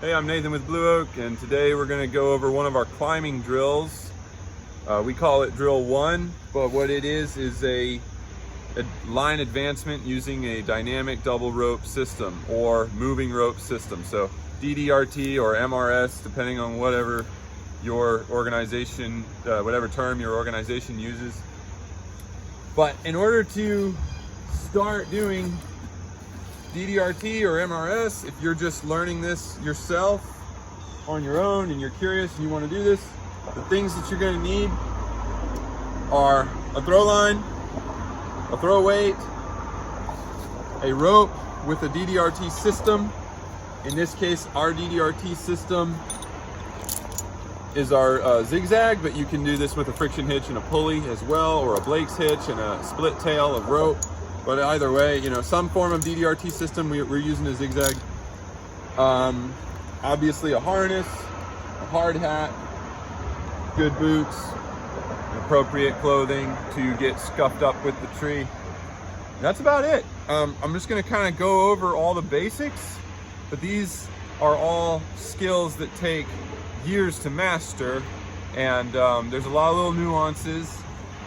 Hey, I'm Nathan with Blue Oak, and today we're going to go over one of our climbing drills. We call it drill 1, but what it is a line advancement using a dynamic double rope system or moving rope system. So DDRT or MRS, depending on whatever your organization, whatever term your organization uses. But in order to start doing DDRT or MRS, if you're just learning this yourself on your own and you're curious and you want to do this, the things that you're going to need are a throw line, a throw weight, a rope with a DDRT system. In this case, our DDRT system is our zigzag, but you can do this with a friction hitch and a pulley as well, or a Blake's hitch and a split tail of rope. But either way, you know, some form of DDRT system, we're using a zigzag. Obviously a harness, a hard hat, good boots, appropriate clothing to get scuffed up with the tree. That's about it. I'm just gonna kind of go over all the basics, but these are all skills that take years to master, and there's a lot of little nuances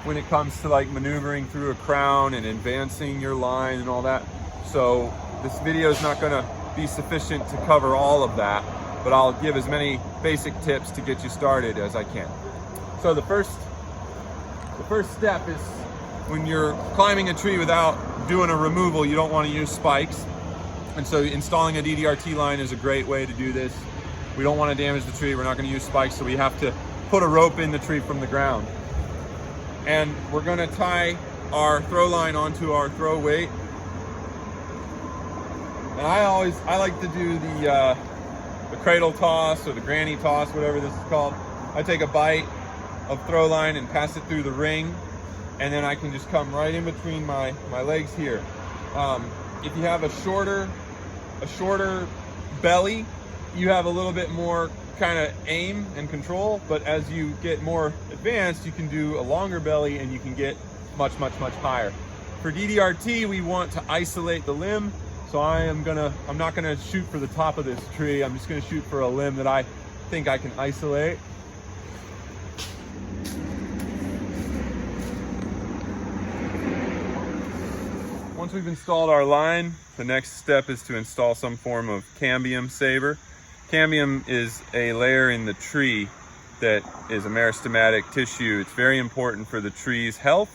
when it comes to like maneuvering through a crown and advancing your line and all that. So this video is not gonna be sufficient to cover all of that, but I'll give as many basic tips to get you started as I can. So the first step is when you're climbing a tree without doing a removal, you don't want to use spikes. And so installing a DDRT line is a great way to do this. We don't want to damage the tree, we're not going to use spikes, so we have to put a rope in the tree from the ground. And we're going to tie our throw line onto our throw weight. And I like to do the cradle toss or the granny toss, whatever this is called. I take a bite of throw line and pass it through the ring, and then I can just come right in between my legs here. If you have a shorter belly, you have a little bit more kind of aim and control, but as you get more advanced, you can do a longer belly and you can get much higher. For DDRT, we want to isolate the limb, so I'm not gonna shoot for the top of this tree. I'm just gonna shoot for a limb that I think I can isolate. Once we've installed our line, the next step is to install some form of cambium saver. Cambium is a layer in the tree that is a meristematic tissue. It's very important for the tree's health,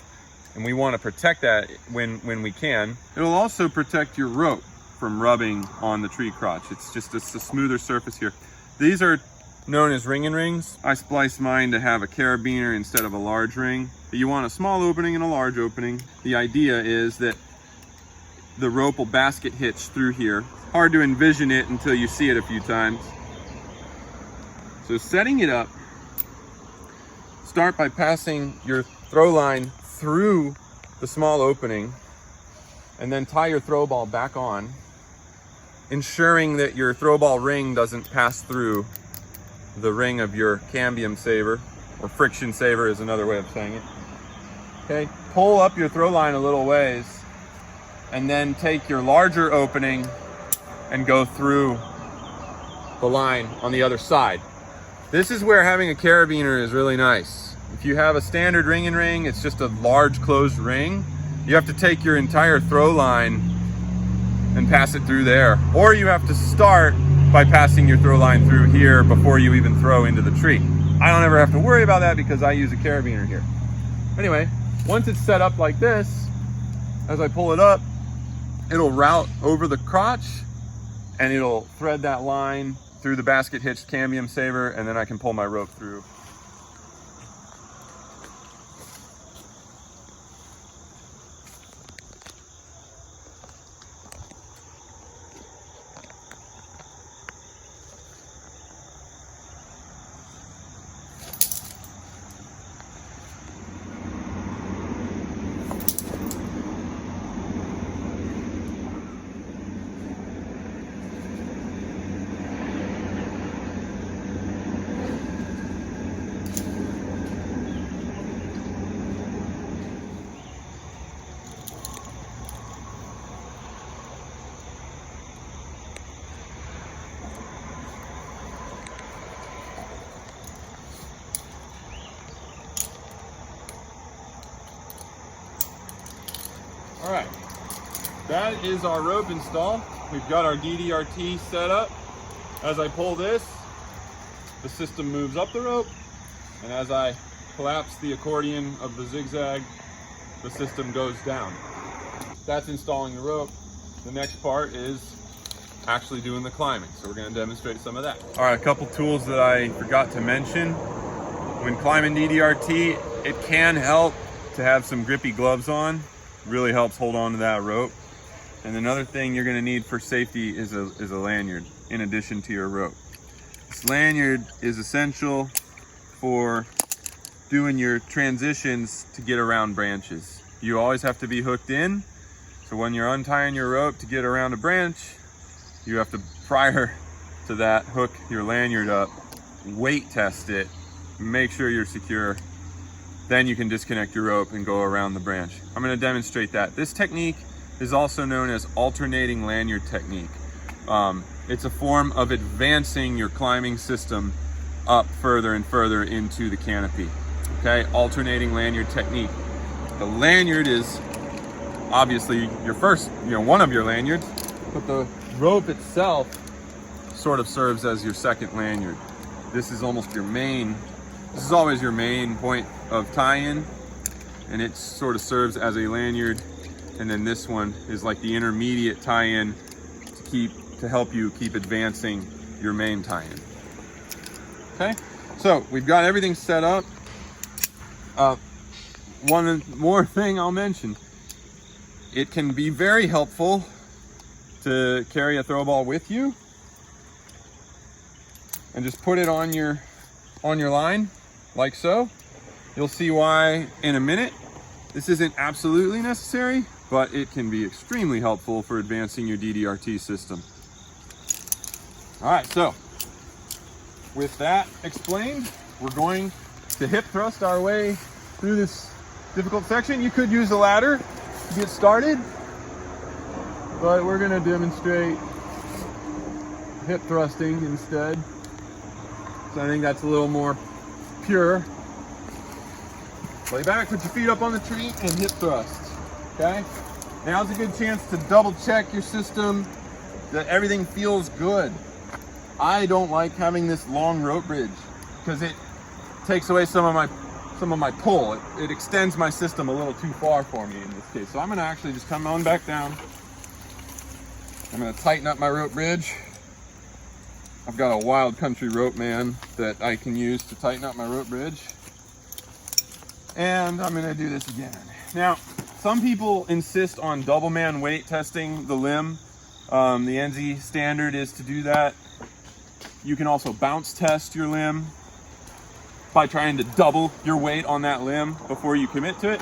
and we want to protect that when we can. It'll also protect your rope from rubbing on the tree crotch. It's a smoother surface here. These are known as ring and rings. I spliced mine to have a carabiner instead of a large ring. But you want a small opening and a large opening. The idea is that the rope will basket hitch through here. Hard to envision it until you see it a few times. So setting it up, start by passing your throw line through the small opening and then tie your throw ball back on, ensuring that your throw ball ring doesn't pass through the ring of your cambium saver, or friction saver is another way of saying it. Okay, pull up your throw line a little ways and then take your larger opening and go through the line on the other side. This is where having a carabiner is really nice. If you have a standard ring and ring, it's just a large closed ring. You have to take your entire throw line and pass it through there. Or you have to start by passing your throw line through here before you even throw into the tree. I don't ever have to worry about that because I use a carabiner here. Anyway, once it's set up like this, as I pull it up, it'll route over the crotch and it'll thread that line through the basket hitched cambium saver, and then I can pull my rope through. All right, that is our rope install. We've got our DDRT set up. As I pull this, the system moves up the rope, and as I collapse the accordion of the zigzag, the system goes down. That's installing the rope. The next part is actually doing the climbing, so we're going to demonstrate some of that. All right, a couple tools that I forgot to mention. When climbing DDRT, it can help to have some grippy gloves on. Really helps hold on to that rope. And another thing you're going to need for safety is a lanyard in addition to your rope. This lanyard is essential for doing your transitions to get around branches. You always have to be hooked in, so when you're untying your rope to get around a branch, you have to, prior to that, hook your lanyard up, weight test it, make sure you're secure, then you can disconnect your rope and go around the branch. I'm going to demonstrate that. This technique is also known as alternating lanyard technique. It's a form of advancing your climbing system up further and further into the canopy. Okay, alternating lanyard technique. The lanyard is obviously your first, one of your lanyards, but the rope itself sort of serves as your second lanyard. This is almost your main, this is always your main point of tie-in, and it sort of serves as a lanyard, and then this one is like the intermediate tie-in to help you keep advancing your main tie-in. Okay, so we've got everything set up. One more thing I'll mention, it can be very helpful to carry a throw ball with you and just put it on your line like so. You'll see why in a minute. This isn't absolutely necessary, but it can be extremely helpful for advancing your DDRT system. All right, so with that explained, we're going to hip thrust our way through this difficult section. You could use a ladder to get started, but we're going to demonstrate hip thrusting instead. So I think that's a little more pure. Lay back, put your feet up on the tree, and hip thrust. Okay? Now's a good chance to double check your system that everything feels good. I don't like having this long rope bridge because it takes away some of my pull. It extends my system a little too far for me in this case. So I'm going to actually just come on back down. I'm going to tighten up my rope bridge. I've got a wild country rope man that I can use to tighten up my rope bridge. And I'm going to do this again. Now, some people insist on double man weight testing the limb. The NZ standard is to do that. You can also bounce test your limb by trying to double your weight on that limb before you commit to it.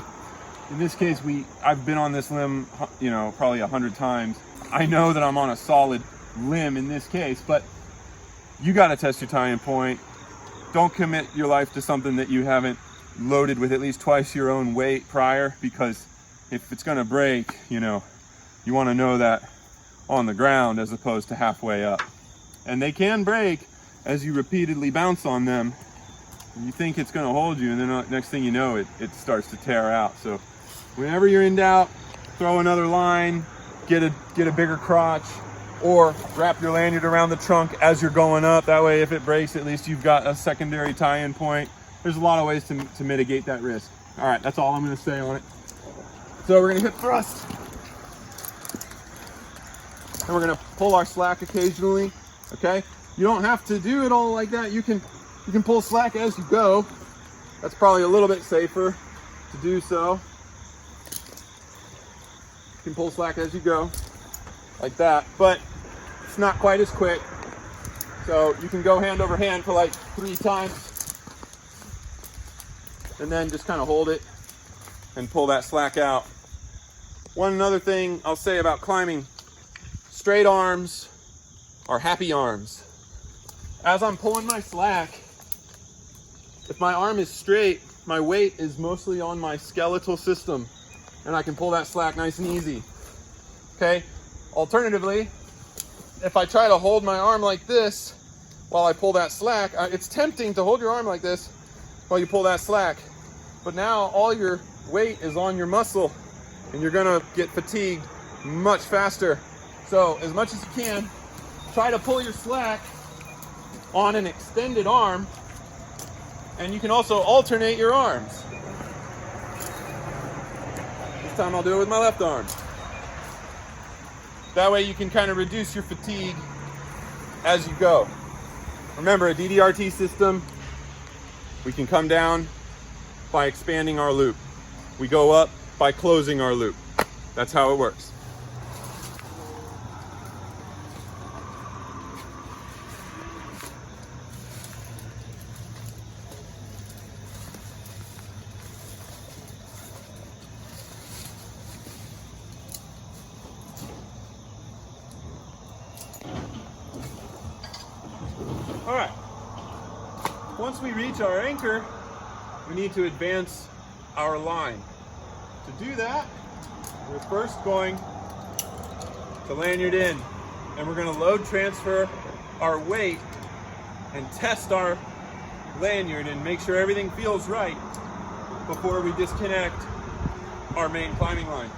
In this case, I've been on this limb, probably 100 times. I know that I'm on a solid limb in this case, but you got to test your tie-in point. Don't commit your life to something that you haven't loaded with at least twice your own weight prior, because if it's going to break, you want to know that on the ground as opposed to halfway up. And they can break as you repeatedly bounce on them. You think it's going to hold you, and then next thing you know, it starts to tear out. So whenever you're in doubt, throw another line, get a bigger crotch, or wrap your lanyard around the trunk as you're going up. That way, if it breaks, at least you've got a secondary tie-in point. There's a lot of ways to mitigate that risk. All right, that's all I'm going to say on it. So we're going to hip thrust, and we're going to pull our slack occasionally. Okay, you don't have to do it all like that. You can pull slack as you go. That's probably a little bit safer to do so. You can pull slack as you go, like that, but it's not quite as quick. So you can go hand over hand for like 3 times, and then just kind of hold it and pull that slack out. One other thing I'll say about climbing, straight arms are happy arms. As I'm pulling my slack, if my arm is straight, my weight is mostly on my skeletal system, and I can pull that slack nice and easy. Okay? Alternatively, if I try to hold my arm like this while I pull that slack, it's tempting to hold your arm like this while you pull that slack, but now all your weight is on your muscle and you're gonna get fatigued much faster. So as much as you can, try to pull your slack on an extended arm, and you can also alternate your arms. This time I'll do it with my left arm. That way you can kind of reduce your fatigue as you go. Remember, a DDRT system, we can come down by expanding our loop. We go up by closing our loop. That's how it works. All right, once we reach our anchor, we need to advance our line. To do that, we're first going to lanyard in, and we're going to load transfer our weight and test our lanyard and make sure everything feels right before we disconnect our main climbing line.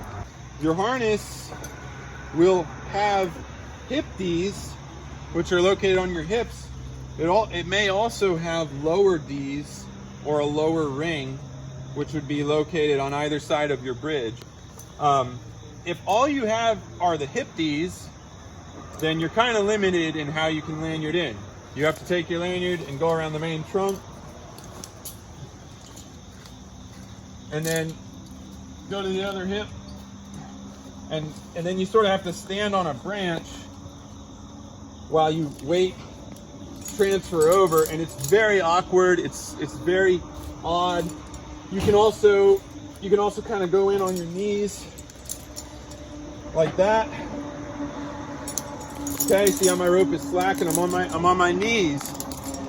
Your harness will have hip Ds, which are located on your hips. It may also have lower Ds or a lower ring, which would be located on either side of your bridge. If all you have are the hip Ds, then you're kind of limited in how you can lanyard in. You have to take your lanyard and go around the main trunk, and then go to the other hip, and then you sort of have to stand on a branch while you wait transfer over, and it's very awkward. It's very odd. You can also kind of go in on your knees like that. Okay, see how my rope is slack and I'm on my knees.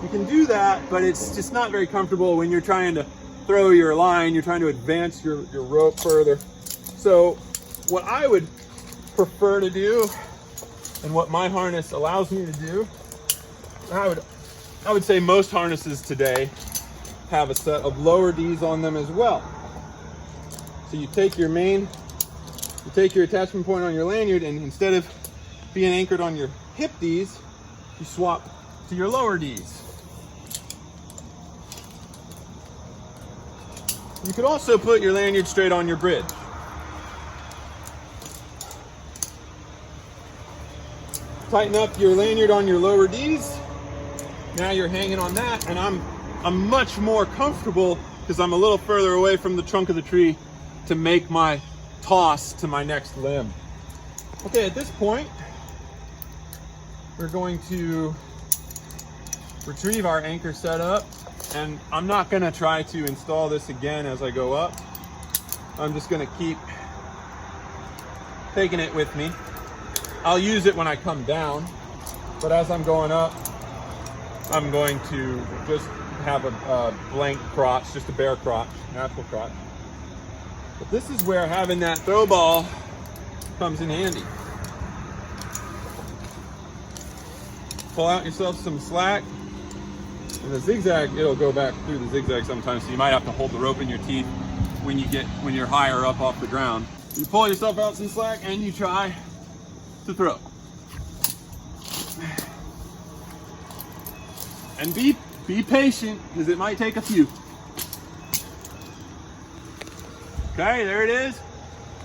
You can do that, but it's just not very comfortable when you're trying to throw your line, you're trying to advance your rope further. So what I would prefer to do, and what my harness allows me to do, I would say most harnesses today have a set of lower Ds on them as well. So you take your attachment point on your lanyard, and instead of being anchored on your hip Ds, you swap to your lower Ds. You could also put your lanyard straight on your bridge. Tighten up your lanyard on your lower Ds. Now you're hanging on that, and I'm much more comfortable because I'm a little further away from the trunk of the tree to make my toss to my next limb. Okay, at this point, we're going to retrieve our anchor setup, and I'm not going to try to install this again as I go up. I'm just going to keep taking it with me. I'll use it when I come down, but as I'm going up, I'm going to just have a blank crotch, just a bare crotch, natural crotch. But this is where having that throw ball comes in handy. Pull out yourself some slack, and the zigzag, it'll go back through the zigzag sometimes, so you might have to hold the rope in your teeth when you're higher up off the ground. You pull yourself out some slack and you try to throw. And be patient, because it might take a few. Okay, there it is.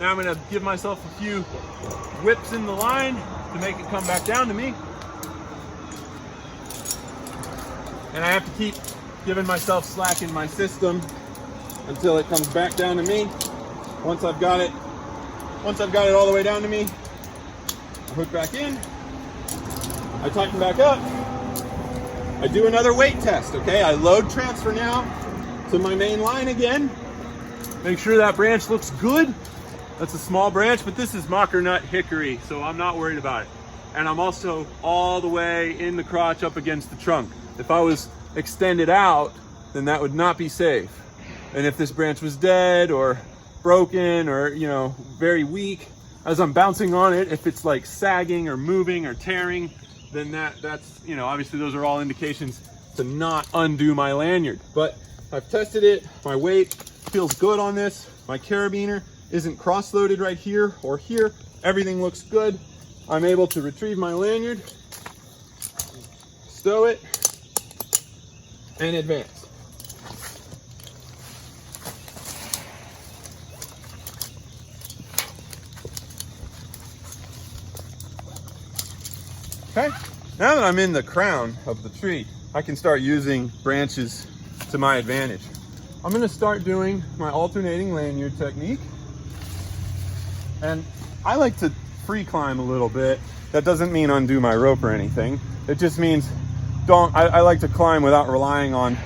Now I'm gonna give myself a few whips in the line to make it come back down to me. And I have to keep giving myself slack in my system until it comes back down to me. Once I've got it all the way down to me, I hook back in, I tighten back up, I do another weight test, okay? I load transfer now to my main line again. Make sure that branch looks good. That's a small branch, but this is mockernut hickory, so I'm not worried about it. And I'm also all the way in the crotch up against the trunk. If I was extended out, then that would not be safe. And if this branch was dead or broken or, very weak, as I'm bouncing on it, if it's like sagging or moving or tearing, then that's, obviously those are all indications to not undo my lanyard. But I've tested it, my weight feels good on this, my carabiner isn't cross-loaded right here or here. Everything looks good. I'm able to retrieve my lanyard, stow it, and advance. Okay, now that I'm in the crown of the tree, I can start using branches to my advantage. I'm gonna start doing my alternating lanyard technique. And I like to free climb a little bit. That doesn't mean undo my rope or anything. It just means I like to climb without relying on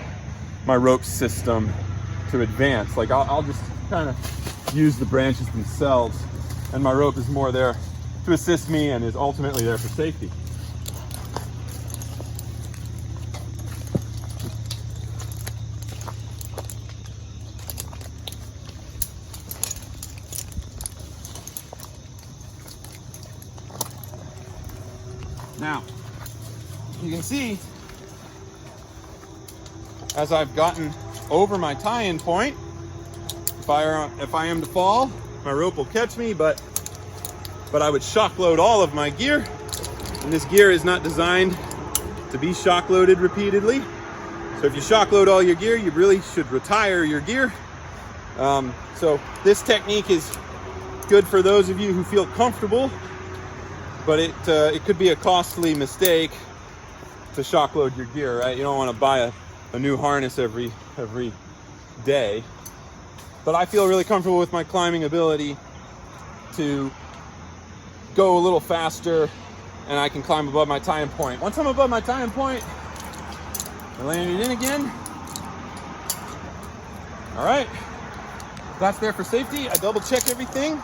my rope system to advance. Like I'll just kind of use the branches themselves, and my rope is more there to assist me and is ultimately there for safety. Now, you can see, as I've gotten over my tie-in point, if I am to fall, my rope will catch me, but I would shock load all of my gear, and this gear is not designed to be shock loaded repeatedly. So if you shock load all your gear, you really should retire your gear. So this technique is good for those of you who feel comfortable, but it could be a costly mistake to shock load your gear, right? You don't want to buy a new harness every day. But I feel really comfortable with my climbing ability to go a little faster, and I can climb above my tie-in point. Once I'm above my tie-in point, I land it in again. All right, that's there for safety. I double check everything.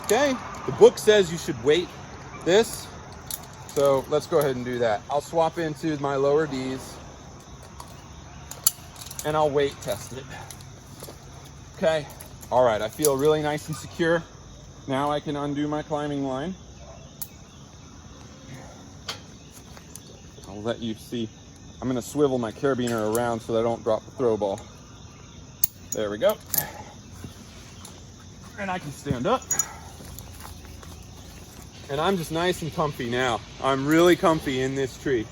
Okay, the book says you should weight this, so let's go ahead and do that. I'll swap into my lower D's and I'll weight test it. Okay, all right, I feel really nice and secure. Now I can undo my climbing line. I'll let you see. I'm gonna swivel my carabiner around so that I don't drop the throw ball. There we go. And I can stand up. And I'm just nice and comfy now. I'm really comfy in this tree.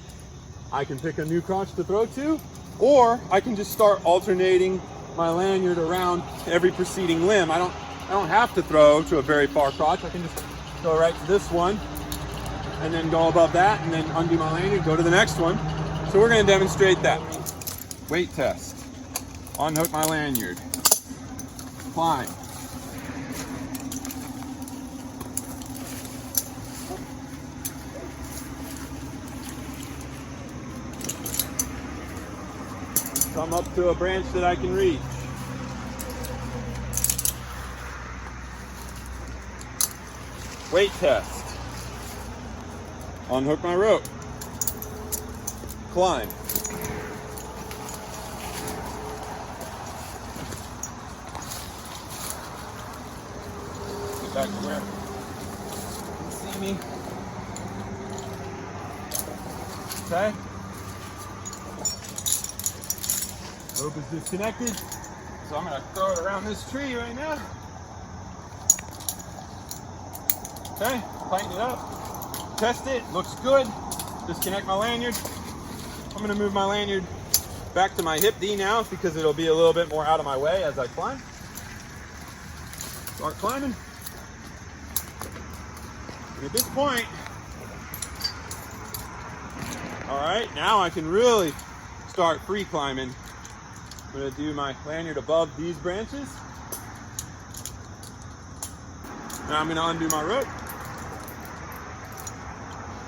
I can pick a new crotch to throw to, or I can just start alternating my lanyard around every preceding limb. I don't have to throw to a very far crotch. I can just go right to this one and then go above that and then undo my lanyard, go to the next one. So we're gonna demonstrate that. Weight test. Unhook my lanyard. Climb. Come up to a branch that I can reach. Weight test. Unhook my rope. Climb. Get back to where you can see me. Okay. Rope is disconnected, so I'm gonna throw it around this tree right now. Okay, tighten it up, test it, looks good. Disconnect my lanyard. I'm gonna move my lanyard back to my hip D now because it'll be a little bit more out of my way as I climb. Start climbing. And at this point, all right, now I can really start free climbing. I'm going to do my lanyard above these branches. Now I'm going to undo my rope.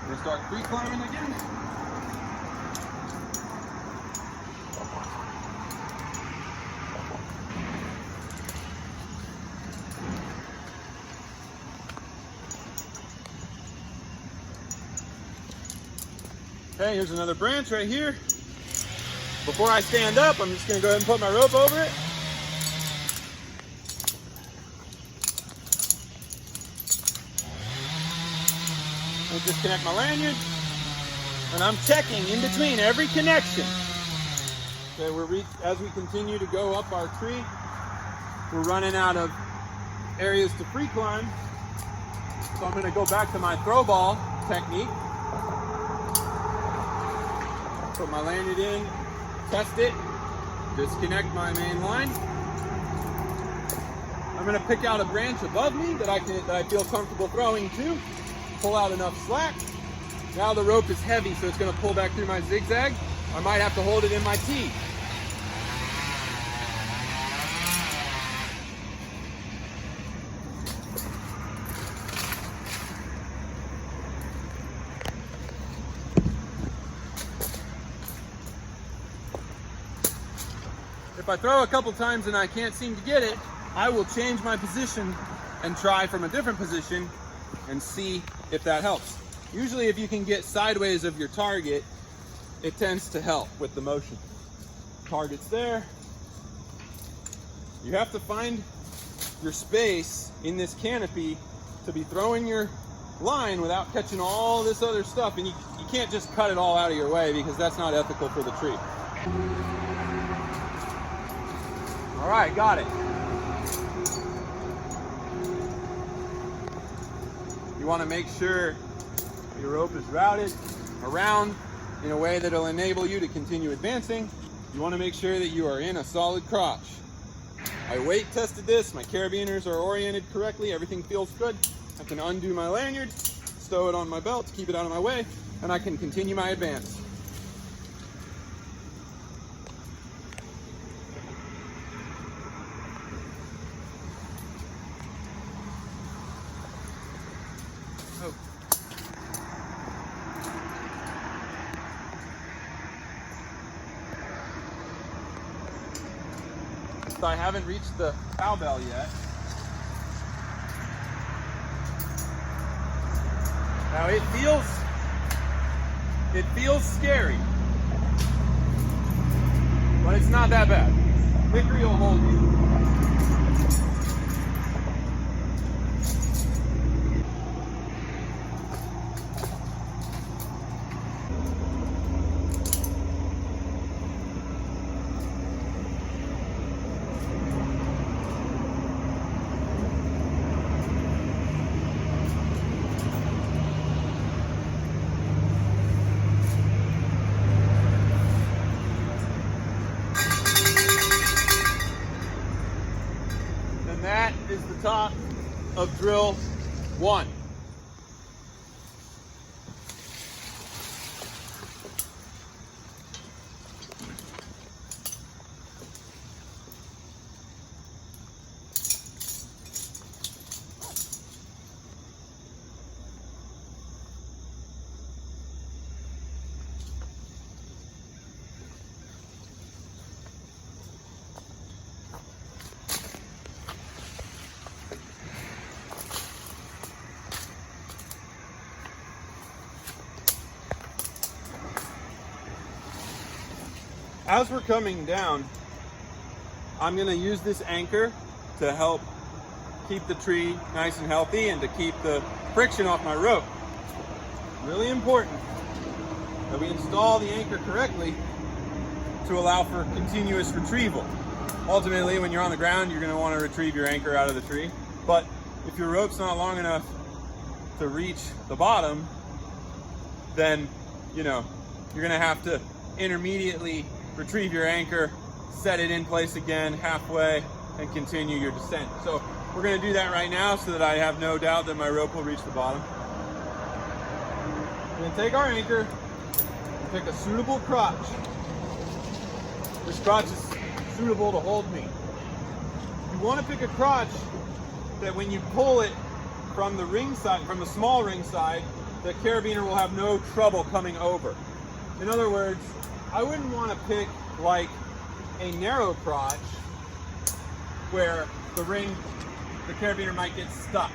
I'm going to start free climbing again. Okay, here's another branch right here. Before I stand up, I'm just going to go ahead and put my rope over it. I'll disconnect my lanyard. And I'm checking in between every connection. Okay, as we continue to go up our tree, we're running out of areas to free climb. So I'm going to go back to my throw ball technique. Put my lanyard in, test it, disconnect my main line. I'm going to pick out a branch above me that I feel comfortable throwing to. Pull out enough slack. Now the rope is heavy, so it's going to pull back through my zigzag. I might have to hold it in my tee. If I throw a couple times and I can't seem to get it, I will change my position and try from a different position and see if that helps. Usually if you can get sideways of your target, it tends to help with the motion. Target's there. You have to find your space in this canopy to be throwing your line without catching all this other stuff, and you can't just cut it all out of your way because that's not ethical for the tree. All right, got it. You want to make sure your rope is routed around in a way that will enable you to continue advancing. You want to make sure that you are in a solid crotch. I weight tested this, my carabiners are oriented correctly, everything feels good. I can undo my lanyard, stow it on my belt to keep it out of my way, and I can continue my advance. So I haven't reached the cowbell yet. Now it feels scary, but it's not that bad. Hickory will hold you. That is the top of drill 1. As we're coming down, I'm going to use this anchor to help keep the tree nice and healthy and to keep the friction off my rope. Really important that we install the anchor correctly to allow for continuous retrieval. Ultimately, when you're on the ground, you're going to want to retrieve your anchor out of the tree. But if your rope's not long enough to reach the bottom, then, you know, you're going to have to intermediately retrieve your anchor, set it in place again halfway, and continue your descent. So we're going to do that right now so that I have no doubt that my rope will reach the bottom. We're going to take our anchor and pick a suitable crotch. This crotch is suitable to hold me. You want to pick a crotch that when you pull it from the ring side, from the small ring side, the carabiner will have no trouble coming over. In other words, I wouldn't want to pick like a narrow crotch where the carabiner might get stuck.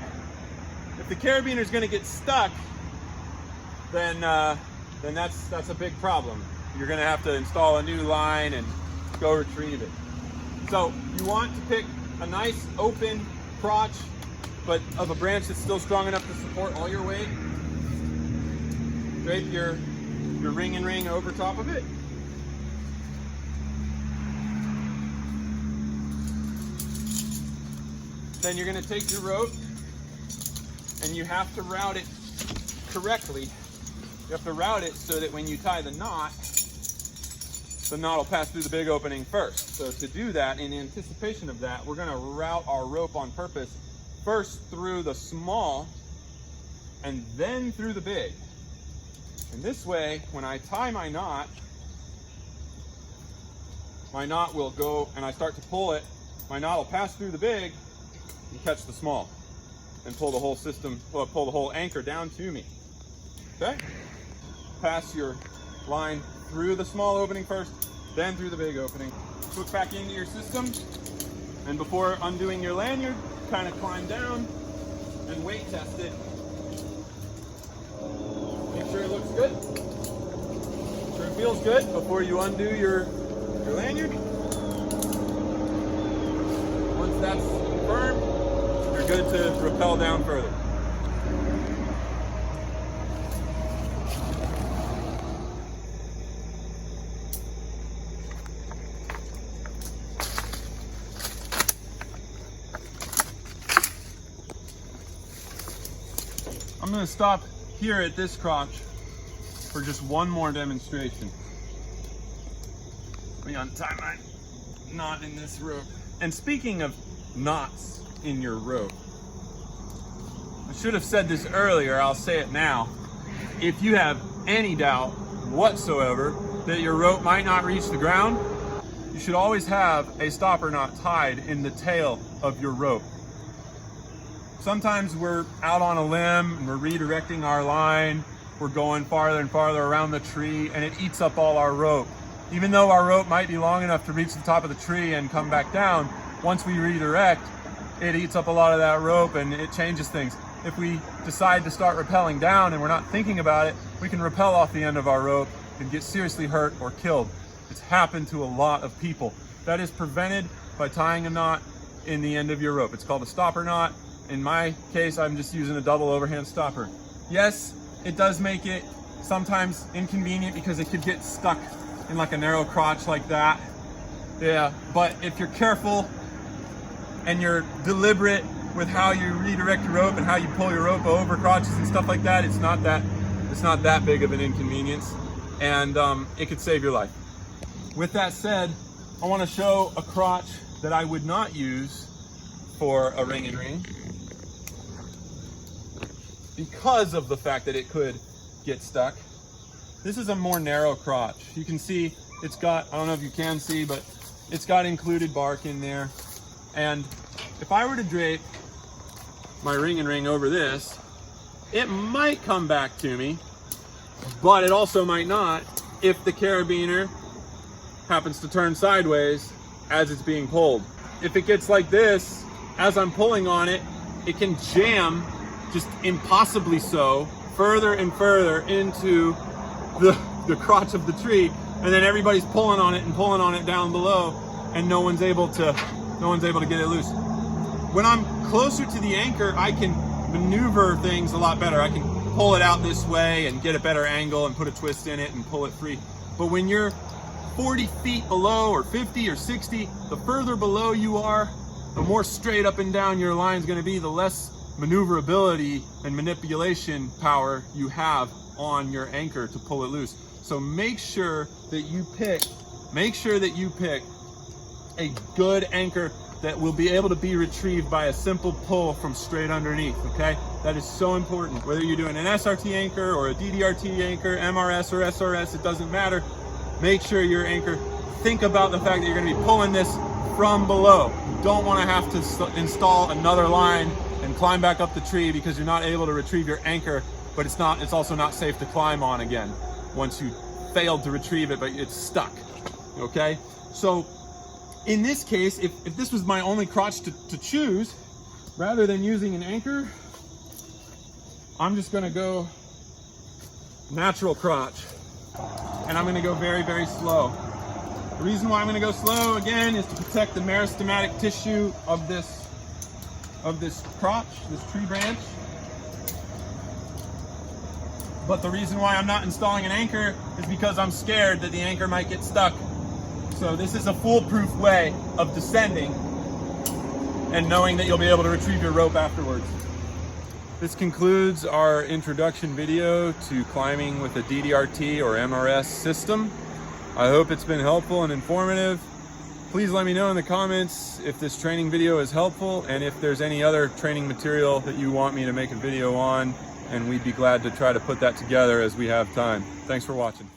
If the carabiner is going to get stuck, then that's a big problem. You're going to have to install a new line and go retrieve it. So you want to pick a nice open crotch, but of a branch that's still strong enough to support all your weight. Drape your ring and ring over top of it. then you're going to take your rope and you have to route it correctly. You have to route it so that when you tie the knot will pass through the big opening first. So to do that, in anticipation of that, we're going to route our rope on purpose first through the small and then through the big. And this way, when I tie my knot will go, and I start to pull it, my knot will pass through the big and catch the small and pull the whole system, pull the whole anchor down to me. Okay? Pass your line through the small opening first, then through the big opening. Hook back into your system, and before undoing your lanyard, kind of climb down and weight test it. Make sure it looks good. Make sure it feels good before you undo your lanyard. Once that's firm, you're good to rappel down further. I'm going to stop here at this crotch for just one more demonstration. Let me untie my knot in this rope. And speaking of knots in your rope, I should have said this earlier, I'll say it now. If you have any doubt whatsoever that your rope might not reach the ground, you should always have a stopper knot tied in the tail of your rope. Sometimes we're out on a limb and we're redirecting our line, we're going farther and farther around the tree, and it eats up all our rope. Even though our rope might be long enough to reach the top of the tree and come back down, once we redirect, it eats up a lot of that rope and it changes things. If we decide to start rappelling down and we're not thinking about it, we can rappel off the end of our rope and get seriously hurt or killed. It's happened to a lot of people. That is prevented by tying a knot in the end of your rope. It's called a stopper knot. In my case, I'm just using a double overhand stopper. Yes, it does make it sometimes inconvenient because it could get stuck in like a narrow crotch like that. Yeah, but if you're careful and you're deliberate with how you redirect your rope and how you pull your rope over crotches and stuff like that, it's not that big of an inconvenience, and it could save your life. With that said, I want to show a crotch that I would not use for a ring and ring because of the fact that it could get stuck. This is a more narrow crotch. You can see it's got, I don't know if you can see, but it's got included bark in there. And if I were to drape my ring and ring over this, it might come back to me, but it also might not if the carabiner happens to turn sideways as it's being pulled. If it gets like this, as I'm pulling on it, it can jam, just impossibly so, further and further into the crotch of the tree, and then everybody's pulling on it down below, and no one's able to get it loose. When I'm closer to the anchor, I can maneuver things a lot better. I can pull it out this way and get a better angle and put a twist in it and pull it free. But when you're 40 feet below or 50 or 60, the further below you are, the more straight up and down your line's going to be, the less maneuverability and manipulation power you have on your anchor to pull it loose. So make sure that you pick a good anchor that will be able to be retrieved by a simple pull from straight underneath, okay? That is so important. Whether you're doing an SRT anchor or a DDRT anchor, MRS or SRS, it doesn't matter. Make sure your anchor, think about the fact that you're gonna be pulling this from below. You don't wanna have to install another line and climb back up the tree because you're not able to retrieve your anchor, but it's also not safe to climb on again once you failed to retrieve it, but it's stuck, okay? So in this case, if this was my only crotch to choose, rather than using an anchor, I'm just gonna go natural crotch. And I'm gonna go very, very slow. The reason why I'm gonna go slow, again, is to protect the meristematic tissue of this crotch, this tree branch. But the reason why I'm not installing an anchor is because I'm scared that the anchor might get stuck. So this is a foolproof way of descending and knowing that you'll be able to retrieve your rope afterwards. This concludes our introduction video to climbing with a DDRT or MRS system. I hope it's been helpful and informative. Please let me know in the comments if this training video is helpful and if there's any other training material that you want me to make a video on, and we'd be glad to try to put that together as we have time. Thanks for watching.